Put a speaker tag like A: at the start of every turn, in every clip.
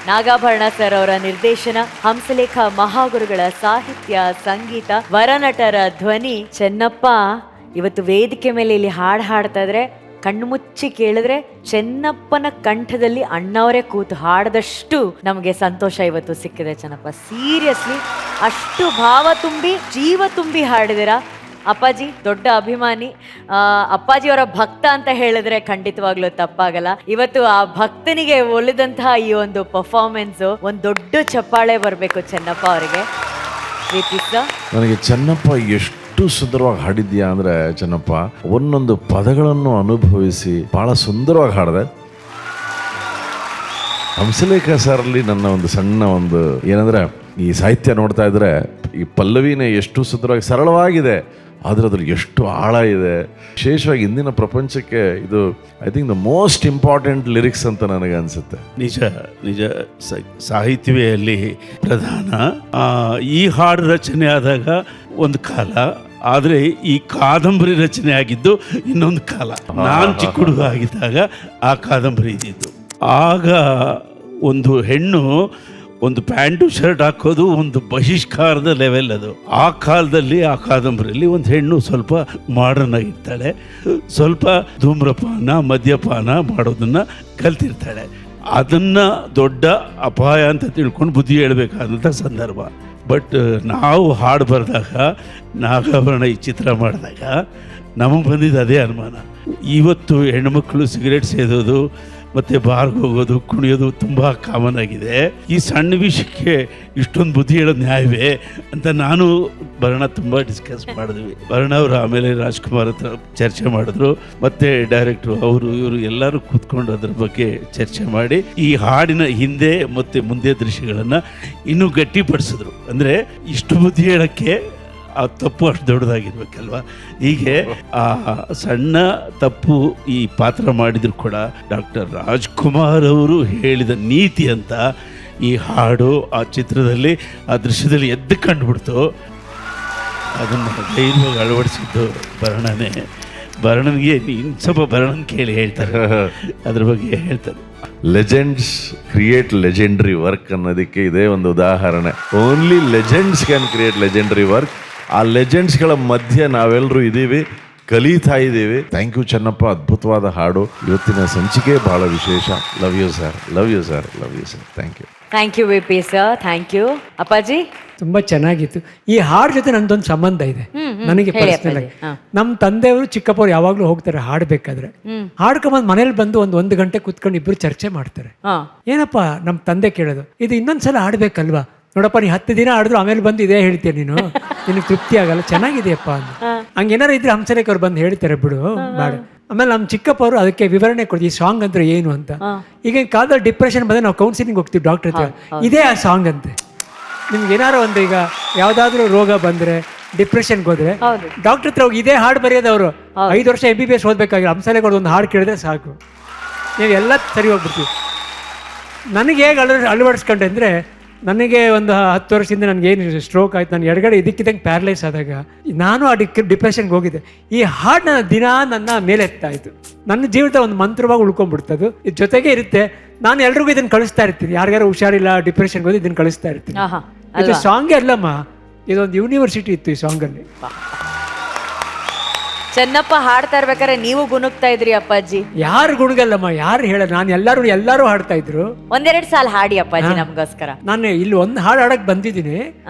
A: Nagabharana sir ಅವರ ನಿರ್ದೇಶನ, ಹಂಸಲೇಖ ಮಹಾಗುರುಗಳ ಸಾಹಿತ್ಯ, ಸಂಗೀತ, ವರನಟರ ಧ್ವನಿ. ಚೆನ್ನಪ್ಪ ಇವತ್ತು ವೇದಿಕೆ ಮೇಲೆ ಇಲ್ಲಿ ಹಾಡು ಹಾಡ್ತಾ ಇದ್ರೆ ಕಣ್ಣು ಮುಚ್ಚಿ ಕೇಳಿದ್ರೆ ಚೆನ್ನಪ್ಪನ ಕಂಠದಲ್ಲಿ ಅಣ್ಣವರೇ ಕೂತು ಹಾಡದಷ್ಟು ನಮಗೆ ಸಂತೋಷ ಇವತ್ತು ಸಿಕ್ಕಿದೆ. ಚೆನ್ನಪ್ಪ ಸೀರಿಯಸ್ಲಿ ಅಷ್ಟು ಭಾವ ತುಂಬಿ ಜೀವ ತುಂಬಿ ಹಾಡಿದಿರ. ಅಪ್ಪಾಜಿ ದೊಡ್ಡ ಅಭಿಮಾನಿ, ಅಪ್ಪಾಜಿಯವರ ಭಕ್ತ ಅಂತ ಹೇಳಿದ್ರೆ ಖಂಡಿತವಾಗ್ಲೂ ತಪ್ಪಾಗಲ್ಲ. ಇವತ್ತು ಆ ಭಕ್ತನಿಗೆ ಒಲಿದಂತಹ ಈ ಒಂದು ಪರ್ಫಾರ್ಮೆನ್ಸ್ ಒಂದು ದೊಡ್ಡ ಚಪ್ಪಾಳೆ ಬರಬೇಕು ಚೆನ್ನಪ್ಪ ಅವರಿಗೆ.
B: ನನಗೆ ಚೆನ್ನಪ್ಪ ಎಷ್ಟು ಸುಂದರವಾಗಿ ಹಾಡಿದ್ಯಾ ಅಂದ್ರೆ, ಚೆನ್ನಪ್ಪ ಒಂದೊಂದು ಪದಗಳನ್ನು ಅನುಭವಿಸಿ ಬಹಳ ಸುಂದರವಾಗಿ ಹಾಡಿದೆ. ಹಂಸಲೇಖ ಸರ್ ಅಲ್ಲಿ ನನ್ನ ಒಂದು ಸಣ್ಣ ಒಂದು ಏನಂದ್ರೆ, ಈ ಸಾಹಿತ್ಯ ನೋಡ್ತಾ ಇದ್ರೆ ಈ ಪಲ್ಲವಿನೇ ಎಷ್ಟು ಸುಂದರವಾಗಿ ಸರಳವಾಗಿದೆ, ಆದರೆ ಅದ್ರಲ್ಲಿ ಎಷ್ಟು ಆಳ ಇದೆ. ವಿಶೇಷವಾಗಿ ಇಂದಿನ ಪ್ರಪಂಚಕ್ಕೆ ಇದು I think the most important lyrics ಅಂತ ನನಗೆ ಅನಿಸುತ್ತೆ.
C: ನಿಜ ನಿಜ, ಸಾಹಿತ್ಯವೇ ಅಲ್ಲಿ ಪ್ರಧಾನ. ಈ ಹಾಡು ರಚನೆ ಆದಾಗ ಒಂದು ಕಾಲ, ಆದರೆ ಈ ಕಾದಂಬರಿ ರಚನೆ ಆಗಿದ್ದು ಇನ್ನೊಂದು ಕಾಲ. ನಾನು ಚಿಕ್ಕ ಹುಡುಗ ಆಗಿದ್ದಾಗ ಆ ಕಾದಂಬರಿ ಇದ್ದಿದ್ದು. ಆಗ ಒಂದು ಹೆಣ್ಣು ಒಂದು ಪ್ಯಾಂಟು ಶರ್ಟ್ ಹಾಕೋದು ಒಂದು ಬಹಿಷ್ಕಾರದ ಲೆವೆಲ್. ಅದು ಆ ಕಾಲದಲ್ಲಿ ಆ ಕಾದಂಬರಿಯಲ್ಲಿ ಒಂದು ಹೆಣ್ಣು ಸ್ವಲ್ಪ ಮಾಡರ್ನ್ ಆಗಿರ್ತಾಳೆ, ಸ್ವಲ್ಪ ಧೂಮ್ರಪಾನ ಮದ್ಯಪಾನ ಮಾಡೋದನ್ನ ಕಲ್ತಿರ್ತಾಳೆ. ಅದನ್ನ ದೊಡ್ಡ ಅಪಾಯ ಅಂತ ತಿಳ್ಕೊಂಡು ಬುದ್ಧಿ ಹೇಳ್ಬೇಕಾದಂಥ ಸಂದರ್ಭ. ಬಟ್ ನಾವು ಹಾಡು ಬರೆದಾಗ, ನಾಗಾಭರಣ ಈ ಚಿತ್ರ ಮಾಡಿದಾಗ ನಮಗೆ ಬಂದಿದ್ದು ಅದೇ ಅನುಮಾನ. ಇವತ್ತು ಹೆಣ್ಮಕ್ಳು ಸಿಗರೇಟ್ ಸೇದೋದು ಮತ್ತು ಬಾರ್ಗೆ ಹೋಗೋದು, ಕುಣಿಯೋದು ತುಂಬ ಕಾಮನ್ ಆಗಿದೆ. ಈ ಸಣ್ಣ ವಿಷಯಕ್ಕೆ ಇಷ್ಟೊಂದು ಬುದ್ಧಿ ಹೇಳೋದು ನ್ಯಾಯವೇ ಅಂತ ನಾನು ಭರಣ ತುಂಬ ಡಿಸ್ಕಸ್ ಮಾಡಿದ್ವಿ. ಭರಣ ಅವರು ಆಮೇಲೆ ರಾಜ್ಕುಮಾರ್ ಹತ್ರ ಚರ್ಚೆ ಮಾಡಿದ್ರು, ಮತ್ತು ಡೈರೆಕ್ಟ್ರು ಅವರು ಇವರು ಎಲ್ಲರೂ ಕೂತ್ಕೊಂಡು ಅದ್ರ ಬಗ್ಗೆ ಚರ್ಚೆ ಮಾಡಿ ಈ ಹಾಡಿನ ಹಿಂದೆ ಮತ್ತು ಮುಂದೆ ದೃಶ್ಯಗಳನ್ನು ಇನ್ನೂ ಗಟ್ಟಿಪಡಿಸಿದ್ರು. ಅಂದರೆ ಇಷ್ಟು ಬುದ್ಧಿ ಹೇಳೋಕ್ಕೆ ಆ ತಪ್ಪು ಅಷ್ಟು ದೊಡ್ಡದಾಗಿರ್ಬೇಕಲ್ವ. ಹೀಗೆ ಆ ಸಣ್ಣ ತಪ್ಪು ಈ ಪಾತ್ರ ಮಾಡಿದ್ರು ಕೂಡ ಡಾಕ್ಟರ್ ರಾಜ್ಕುಮಾರ್ ಅವರು ಹೇಳಿದ ನೀತಿ ಅಂತ ಈ ಹಾಡು ಆ ಚಿತ್ರದಲ್ಲಿ ಆ ದೃಶ್ಯದಲ್ಲಿ ಎದ್ದು ಕಂಡುಬಿಡ್ತು. ಅದನ್ನು ಧೈರ್ಯವಾಗಿ ಅಳವಡಿಸಿದ್ದು ಭರಣನೇ. ಭರಣನಿಗೆ ಇನ್ನು ಸ್ವಲ್ಪ ಭರಣನ್ ಕೇಳಿ ಹೇಳ್ತಾರೆ, ಅದ್ರ ಬಗ್ಗೆ ಹೇಳ್ತಾರೆ.
B: ಲೆಜೆಂಡ್ಸ್ ಕ್ರಿಯೇಟ್ ಲೆಜೆಂಡ್ರಿ ವರ್ಕ್ ಅನ್ನೋದಕ್ಕೆ ಇದೇ ಒಂದು ಉದಾಹರಣೆ. Only legends can create legendary work. ಆ ಲೆಜೆಂಡ್ಸ್ಗಳ ಮಧ್ಯೆ ನಾವೆಲ್ಲರೂ ಇದ್ದೀವಿ, ಕಲಿತಾ ಇದ್ದೀವಿ. ಥ್ಯಾಂಕ್ ಯು ಚೆನ್ನಪ್ಪ, ಅದ್ಭುತವಾದ ಹಾಡು. ಇವತ್ತಿನ ಸಂಚಿಕೆ ಬಹಳ ವಿಶೇಷ. Love you sir, love you sir, love you sir. Thank you.
A: Thank you VP. Sir, thank you. Appaji
D: ತುಂಬಾ ಚೆನ್ನಾಗಿತ್ತು. ಈ ಹಾಡು ಜೊತೆ ನಂದೊಂದು ಸಂಬಂಧ ಇದೆ ನನಗೆ ಪರ್ಸನಲ್ ಆಗಿ. ನಮ್ಮ ತಂದೆಯವರು ಚಿಕ್ಕಪ್ಪವ್ರು ಯಾವಾಗ್ಲೂ ಹೋಗ್ತಾರೆ ಹಾಡ್ಬೇಕಾದ್ರೆ. ಹಾಡ್ಕೊಂಬಂದ್ ಮನೇಲಿ ಬಂದು ಒಂದು ಗಂಟೆ ಕುತ್ಕೊಂಡು ಇಬ್ರು ಚರ್ಚೆ ಮಾಡ್ತಾರೆ. ಏನಪ್ಪ ನಮ್ಮ ತಂದೆ ಕೇಳೋದು, ಇದು ಇನ್ನೊಂದ್ಸಲ ಹಾಡ್ಬೇಕಲ್ವಾ? ನೋಡಪ್ಪ, ನೀ 10 ದಿನ ಆಡಿದ್ರು ಆಮೇಲೆ ಬಂದು ಇದೇ ಹೇಳ್ತೀಯ ನೀನು, ನಿನಗೆ ತೃಪ್ತಿ ಆಗಲ್ಲ, ಚೆನ್ನಾಗಿದೆಯಪ್ಪ ಅಂತ. ಹಂಗೇನಾರು ಇದ್ರೆ ಹಂಸಲೇಖ ಅವ್ರು ಬಂದು ಹೇಳ್ತಾರೆ, ಬಿಡು ಬೇಡ. ಆಮೇಲೆ ನಮ್ಮ ಚಿಕ್ಕಪ್ಪವರು ಅದಕ್ಕೆ ವಿವರಣೆ ಕೊಡ್ತೀವಿ, ಈ ಸಾಂಗ್ ಅಂದ್ರೆ ಏನು ಅಂತ. ಈಗ ಕಾಲದಲ್ಲಿ ಡಿಪ್ರೆಷನ್ ಬಂದ್ರೆ ನಾವು ಕೌನ್ಸಿಲಿಂಗ್ ಹೋಗ್ತೀವಿ ಡಾಕ್ಟರ್ ಹತ್ರ, ಇದೇ ಆ ಸಾಂಗ್ ಅಂತೆ. ನಿಮ್ಗೆ ಏನಾರು ಒಂದು ಈಗ ಯಾವ್ದಾದ್ರು ರೋಗ ಬಂದ್ರೆ ಡಿಪ್ರೆಷನ್ಗೆ ಹೋದ್ರೆ ಡಾಕ್ಟರ್ ಹತ್ರ ಹೋಗಿ ಇದೇ ಹಾಡು ಬರೆಯೋದು. ಅವರು 5 ವರ್ಷ MBBS ಓದ್ಬೇಕಾಗಿರೋ ಹಂಸಲೇಖ ಒಂದು ಹಾಡು ಕೇಳಿದ್ರೆ ಸಾಕು, ನೀವು ಎಲ್ಲ ಸರಿ ಹೋಗ್ಬಿಡ್ತೀವಿ. ನನಗೆ ಹೇಗೆ ಅಳವಡಿಸ್ಕೊಂಡೆ ಅಂದರೆ, ನನಗೆ ಒಂದು 10 ವರ್ಷದಿಂದ ನನಗೇನು ಸ್ಟ್ರೋಕ್ ಆಯ್ತು, ನಾನು ಎಡಗಡೆ ಇದಕ್ಕಿದ್ದಂಗೆ ಪ್ಯಾರಲೈಸ್ ಆದಾಗ ನಾನು ಆ ಡಿಪ್ರೆಷನ್ಗೆ ಹೋಗಿದ್ದೆ. ಈ ಹಾಡು ನನ್ನ ದಿನ ನನ್ನ ಮೇಲೆ ಎತ್ತಾಯಿತು. ನನ್ನ ಜೀವಿತ ಒಂದು ಮಂತ್ರವಾಗಿ ಉಳ್ಕೊಂಡ್ಬಿಡ್ತದು. ಇದ್ರ ಜೊತೆಗೆ ಇರುತ್ತೆ. ನಾನು ಎಲ್ರಿಗೂ ಇದನ್ನು ಕಳಿಸ್ತಾ ಇರ್ತೀನಿ, ಯಾರಿಗಾರು ಹುಷಾರಿಲ್ಲ ಡಿಪ್ರೆಷನ್ಗೆ ಹೋಗಿ ಇದನ್ನು ಕಳಿಸ್ತಾ ಇರ್ತೀನಿ. ಇದು ಸಾಂಗೇ ಅಲ್ಲಮ್ಮ, ಇದೊಂದು ಯೂನಿವರ್ಸಿಟಿ ಇತ್ತು ಈ ಸಾಂಗಲ್ಲಿ.
A: ಚೆನ್ನಪ್ಪ ಹಾಡ್ತಾ ಇರ್ಬೇಕಾದ್ರೆ ನೀವು ಗುಣಗ್ತಾ ಇದ್ರಿ ಅಪ್ಪಾಜಿ.
D: ಯಾರು ಗುಣಗಲ್ಲಮ್ಮ, ಯಾರು ಹೇಳ, ನಾನು ಎಲ್ಲರೂ ಹಾಡ್ತಾ ಇದ್ರು.
A: 1-2 ಸಾಲ ಹಾಡಿ ಅಪ್ಪಾಜಿ ನಮಗೋಸ್ಕರ.
D: ನಾನು ಇಲ್ಲಿ ಒಂದು ಹಾಡು ಹಾಡಕ್ ಬಂದಿದ್ದೀನಿ,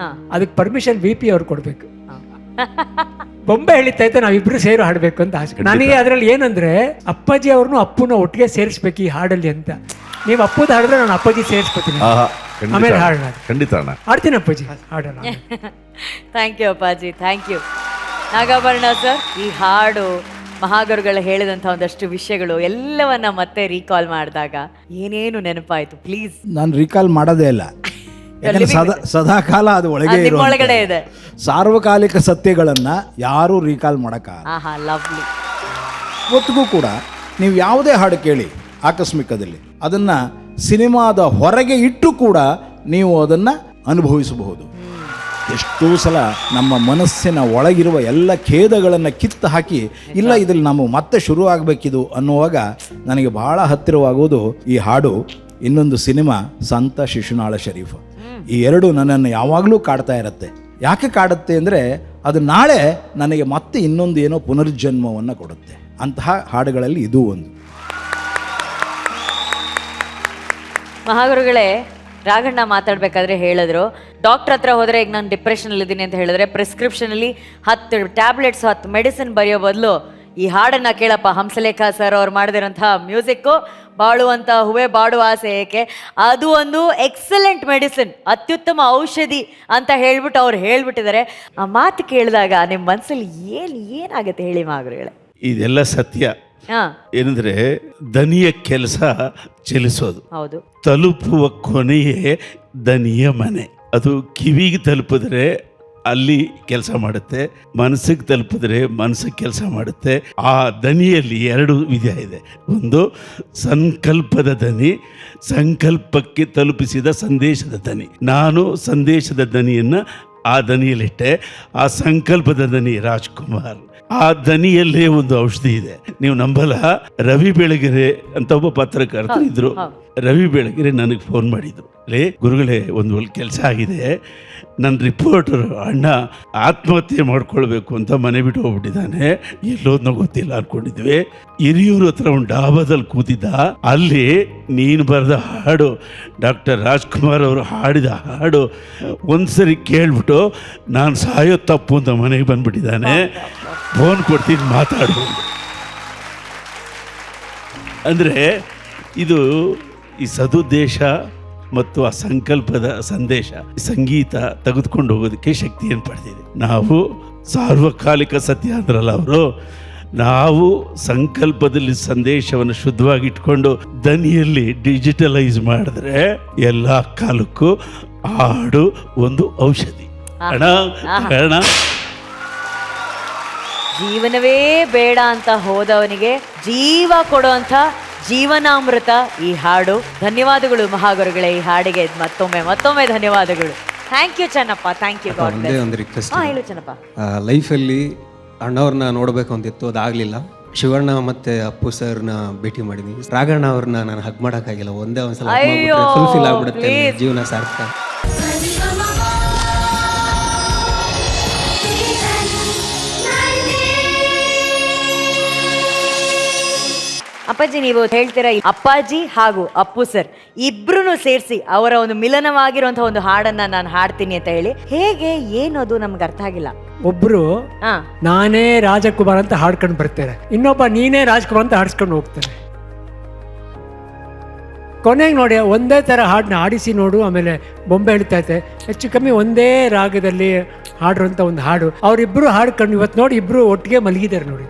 D: ಅದಕ್ಕೆ ಪರ್ಮಿಷನ್ V.P. ಅವ್ರು ಕೊಡ್ಬೇಕು. ಬೊಂಬೆ ಹೇಳಿತಾ ಇದ್ದೆ ನಾವಿಬ್ರು ಸೇರು ಹಾಡ್ಬೇಕು ಅಂತ ಆಸೆ ನನಗೆ. ಅದ್ರಲ್ಲಿ ಏನಂದ್ರೆ, ಅಪ್ಪಾಜಿ ಅವ್ರನ್ನು ಅಪ್ಪನ ಒಟ್ಟಿಗೆ ಸೇರಿಸ್ಬೇಕು ಈ ಹಾಡಲ್ಲಿ ಅಂತ. ನೀವು ಅಪ್ಪದ ಹಾಡಿದ್ರೆ ನಾನು ಅಪ್ಪಾಜಿ ಸೇರಿಸ್ಕೊತೀನಿ, ಆಮೇಲೆ ಹಾಡೋಣ.
B: ಖಂಡಿತ
D: ಹಾಡ್ತೀನಿ ಅಪ್ಪಾಜಿ, ಹಾಡೋಣ.
A: ಥ್ಯಾಂಕ್ ಯು ಅಪ್ಪಾಜಿ, ಥ್ಯಾಂಕ್ ಯು. ನಾಗಾಭರಣ ಸರ್, ಈ ಹಾಡು ಮಹಾಗುರುಗಳು ಹೇಳಿದಂಥ ಒಂದಷ್ಟು ವಿಷಯಗಳು ಎಲ್ಲವನ್ನ ಮತ್ತೆ ರೀಕಾಲ್ ಮಾಡಿದಾಗ ಏನೇನು ನೆನಪಾಯ್ತು? ಪ್ಲೀಸ್.
E: ನಾನು ರೀಕಾಲ್ ಮಾಡೋದೇ ಇಲ್ಲ, ಸದಾಕಾಲ ಅದು ಒಳಗಡೆ
A: ಇದೆ.
E: ಸಾರ್ವಕಾಲಿಕ ಸತ್ಯಗಳನ್ನ ಯಾರು ರೀಕಾಲ್ ಮಾಡಕ್ಕಾಗಲ್ಲ.
A: ಲವ್ಲಿ.
E: ಇವತ್ತಿಗೂ ಕೂಡ ನೀವು ಯಾವುದೇ ಹಾಡು ಕೇಳಿ ಆಕಸ್ಮಿಕದಲ್ಲಿ ಅದನ್ನ ಸಿನಿಮಾದ ಹೊರಗೆ ಇಟ್ಟು ಕೂಡ ನೀವು ಅದನ್ನ ಅನುಭವಿಸಬಹುದು. ಎಷ್ಟೋ ಸಲ ನಮ್ಮ ಮನಸ್ಸಿನ ಒಳಗಿರುವ ಎಲ್ಲ ಖೇದಗಳನ್ನು ಕಿತ್ತು ಹಾಕಿ, ಇಲ್ಲ ಇದ್ರಲ್ಲಿ ನಾವು ಮತ್ತೆ ಶುರು ಆಗಬೇಕಿದು ಅನ್ನುವಾಗ ನನಗೆ ಬಹಳ ಹತ್ತಿರವಾಗುವುದು ಈ ಹಾಡು. ಇನ್ನೊಂದು ಸಿನಿಮಾ ಸಂತ ಶಿಶುನಾಳ ಶರೀಫ್. ಈ ಎರಡು ನನ್ನನ್ನು ಯಾವಾಗಲೂ ಕಾಡ್ತಾ ಇರುತ್ತೆ. ಯಾಕೆ ಕಾಡುತ್ತೆ ಅಂದರೆ ಅದು ನಾಳೆ ನನಗೆ ಮತ್ತೆ ಇನ್ನೊಂದು ಏನೋ ಪುನರ್ಜನ್ಮವನ್ನು ಕೊಡುತ್ತೆ. ಅಂತಹ ಹಾಡುಗಳಲ್ಲಿ ಇದು ಒಂದು.
A: ಮಹಾಗುರುಗಳೇ, ರಾಘಣ್ಣ ಮಾತಾಡ್ಬೇಕಾದ್ರೆ ಹೇಳಿದ್ರು, ಡಾಕ್ಟರ್ ಹತ್ರ ಹೋದರೆ ಈಗ ನಾನು ಡಿಪ್ರೆಷನಲ್ಲಿ ಇದ್ದೀನಿ ಅಂತ ಹೇಳಿದ್ರೆ ಪ್ರಿಸ್ಕ್ರಿಪ್ಷನಲ್ಲಿ 10 ಟ್ಯಾಬ್ಲೆಟ್ಸ್ 10 ಮೆಡಿಸಿನ್ ಬರೆಯೋ ಬದಲು ಈ ಹಾಡನ್ನು ಕೇಳಪ್ಪ, ಹಂಸಲೇಖ ಸರ್ ಅವ್ರು ಮಾಡಿದಿರೋಂಥ ಮ್ಯೂಸಿಕ್ಕು, ಬಾಳುವಂಥ ಹೂವೇ ಬಾಡುವ ಆಸೆ ಏಕೆ, ಅದು ಒಂದು ಎಕ್ಸಲೆಂಟ್ ಮೆಡಿಸಿನ್, ಅತ್ಯುತ್ತಮ ಔಷಧಿ ಅಂತ ಹೇಳ್ಬಿಟ್ಟು ಅವ್ರು ಹೇಳ್ಬಿಟ್ಟಿದ್ದಾರೆ. ಆ ಮಾತು ಕೇಳಿದಾಗ ನಿಮ್ಮ ಮನಸ್ಸಲ್ಲಿ ಏನಾಗುತ್ತೆ ಹೇಳಿ ಮಹಾಗುರುಗಳೇ?
C: ಇದೆಲ್ಲ ಸತ್ಯ.
A: ಹಾಂ,
C: ಏನಂದ್ರೆ ದನಿಯ ಕೆಲಸ ಚಲಿಸೋದು,
A: ಹೌದು.
C: ತಲುಪುವ ಕೊನೆಯೇ ದನಿಯ ಮನೆ. ಅದು ಕಿವಿಗೆ ತಲುಪಿದ್ರೆ ಅಲ್ಲಿ ಕೆಲಸ ಮಾಡುತ್ತೆ, ಮನಸ್ಸಿಗೆ ತಲುಪಿದ್ರೆ ಮನಸ್ಸಿಗೆ ಕೆಲಸ ಮಾಡುತ್ತೆ. ಆ ದನಿಯಲ್ಲಿ 2 ವಿಧ ಇದೆ. ಒಂದು ಸಂಕಲ್ಪದ ದನಿ, ಸಂಕಲ್ಪಕ್ಕೆ ತಲುಪಿಸಿದ ಸಂದೇಶದ ದನಿ. ನಾನು ಸಂದೇಶದ ದನಿಯನ್ನು ಆ ದನಿಯಲ್ಲಿಟ್ಟೆ. ಆ ಸಂಕಲ್ಪದ ದನಿ ರಾಜ್ಕುಮಾರ್. ಆ ದನಿಯಲ್ಲೇ ಒಂದು ಔಷಧಿ ಇದೆ. ನೀವು ನಂಬಲ್ಲ, ರವಿ ಬೆಳಗೆರೆ ಅಂತ ಒಬ್ಬ ಪತ್ರಕರ್ತರು ಇದ್ರು. ರವಿ ಬೆಳಗೆರೆ ನನಗೆ ಫೋನ್ ಮಾಡಿದ್ರು, ಗುರುಗಳೇ ಒಂದು ಒಳ್ಳೆ ಕೆಲಸ ಆಗಿದೆ, ನನ್ನ ರಿಪೋರ್ಟರ್ ಅಣ್ಣ ಆತ್ಮಹತ್ಯೆ ಮಾಡ್ಕೊಳ್ಬೇಕು ಅಂತ ಮನೆ ಬಿಟ್ಟು ಹೋಗ್ಬಿಟ್ಟಿದ್ದಾನೆ, ಎಲ್ಲೋದ್ನೋ ಗೊತ್ತಿಲ್ಲ ಅನ್ಕೊಂಡಿದ್ವಿ. ಹಿರಿಯೂರು ಹತ್ರ ಒಂದು ಡಾಬಾದಲ್ಲಿ ಕೂತಿದ್ದ, ಅಲ್ಲಿ ನೀನು ಬರೆದ ಹಾಡು, ಡಾಕ್ಟರ್ ರಾಜ್ಕುಮಾರ್ ಅವರು ಹಾಡಿದ ಹಾಡು ಒಂದ್ಸರಿ ಕೇಳ್ಬಿಟ್ಟು ನಾನು ಸಾಯೋ ತಪ್ಪು ಅಂತ ಮನೆಗೆ ಬಂದ್ಬಿಟ್ಟಿದ್ದಾನೆ, ಫೋನ್ ಕೊಡ್ತೀನಿ ಮಾತಾಡು. ಅಂದರೆ ಇದು ಈ ಸದುದ್ದೇಶ ಮತ್ತು ಆ ಸಂಕಲ್ಪದ ಸಂದೇಶ, ಸಂಗೀತ ತೆಗೆದುಕೊಂಡು ಹೋಗೋದಕ್ಕೆ ಶಕ್ತಿಯನ್ನು ಪಡೆದಿದೆ. ನಾವು ಸಾರ್ವಕಾಲಿಕ ಸತ್ಯ ಅಂದ್ರಲ್ಲ ಅವರು, ನಾವು ಸಂಕಲ್ಪದಲ್ಲಿ ಸಂದೇಶವನ್ನು ಶುದ್ಧವಾಗಿ ಇಟ್ಕೊಂಡು ದನಿಯಲ್ಲಿ ಡಿಜಿಟಲೈಸ್ ಮಾಡಿದ್ರೆ ಎಲ್ಲ ಕಾಲಕ್ಕೂ ಹಾಡು ಒಂದು ಔಷಧಿ. ಅಣ್ಣ
A: ಜೀವನವೇ ಬೇಡ ಅಂತ ಹೋದವನಿಗೆ ಜೀವ ಕೊಡುವಂಥ ಜೀವನಾಮೃತ ಈ ಹಾಡು. ಧನ್ಯವಾದಗಳು ಮಹಾಗುರುಗಳೇ, ಈ ಹಾಡಿಗೆ ಮತ್ತೊಮ್ಮೆ ಧನ್ಯವಾದಗಳು. Thank you Chennappa, thank you.
F: ಒಂದೇ ಒಂದು ರಿಕ್ವೆಸ್ಟ್,
A: ಹೇಳು ಚೆನ್ನಪ್ಪ.
F: ಲೈಫಲ್ಲಿ ಅಣ್ಣವ್ರನ್ನ ನೋಡಬೇಕು ಅಂತಿತ್ತು, ಅದಾಗಲಿಲ್ಲ. ಶಿವಣ್ಣ ಮತ್ತೆ ಅಪ್ಪು ಸರ್ನ ಭೇಟಿ ಮಾಡಿದ್ವಿ. ರಾಘಣ್ಣ ಅವ್ರನ್ನ ನಾನು ಹಗ್ ಮಾಡೋಕ್ಕಾಗಿಲ್ಲ. ಒಂದ್ಸಲ ಫುಲ್ಫಿಲ್ ಆಗ್ಬಿಡುತ್ತೆ, ಜೀವನ ಸಾರ್ಥಕ.
A: ಅಪ್ಪಾಜಿ, ನೀವು ಹೇಳ್ತೀರಾ ಅಪ್ಪಾಜಿ ಹಾಗೂ ಅಪ್ಪು ಸರ್ ಇಬ್ರು ಸೇರಿಸಿ ಅವರ ಒಂದು ಮಿಲನವಾಗಿರುವಂತ ಒಂದು ಹಾಡನ್ನ ನಾನು ಹಾಡ್ತೀನಿ ಅಂತ ಹೇಳಿ, ಹೇಗೆ ಏನದು ನಮ್ಗೆ ಅರ್ಥ ಆಗಿಲ್ಲ.
D: ಒಬ್ರು ನಾನೇ ರಾಜಕುಮಾರ್ ಅಂತ ಹಾಡ್ಕೊಂಡು ಬರ್ತಾರೆ, ಇನ್ನೊಬ್ಬ ನೀನೇ ರಾಜ್ಕುಮಾರ್ ಅಂತ ಹಾಡ್ಸ್ಕೊಂಡು ಹೋಗ್ತಾರೆ. ಕೊನೆಗೆ ನೋಡಿ ಒಂದೇ ಥರ ಹಾಡನ್ನ ಆಡಿಸಿ ನೋಡು, ಆಮೇಲೆ ಬೊಂಬೆ ಹೇಳ್ತಾ ಇತ್ತೆ, ಹೆಚ್ಚು ಕಮ್ಮಿ ಒಂದೇ ರಾಗದಲ್ಲಿ ಹಾಡುವಂಥ ಒಂದು ಹಾಡು. ಅವರಿಬ್ಬರು ಹಾಡ್ಕೊಂಡು ಇವತ್ತು ನೋಡಿ ಇಬ್ಬರು ಒಟ್ಟಿಗೆ ಮಲಗಿದ್ದಾರೆ ನೋಡಿ.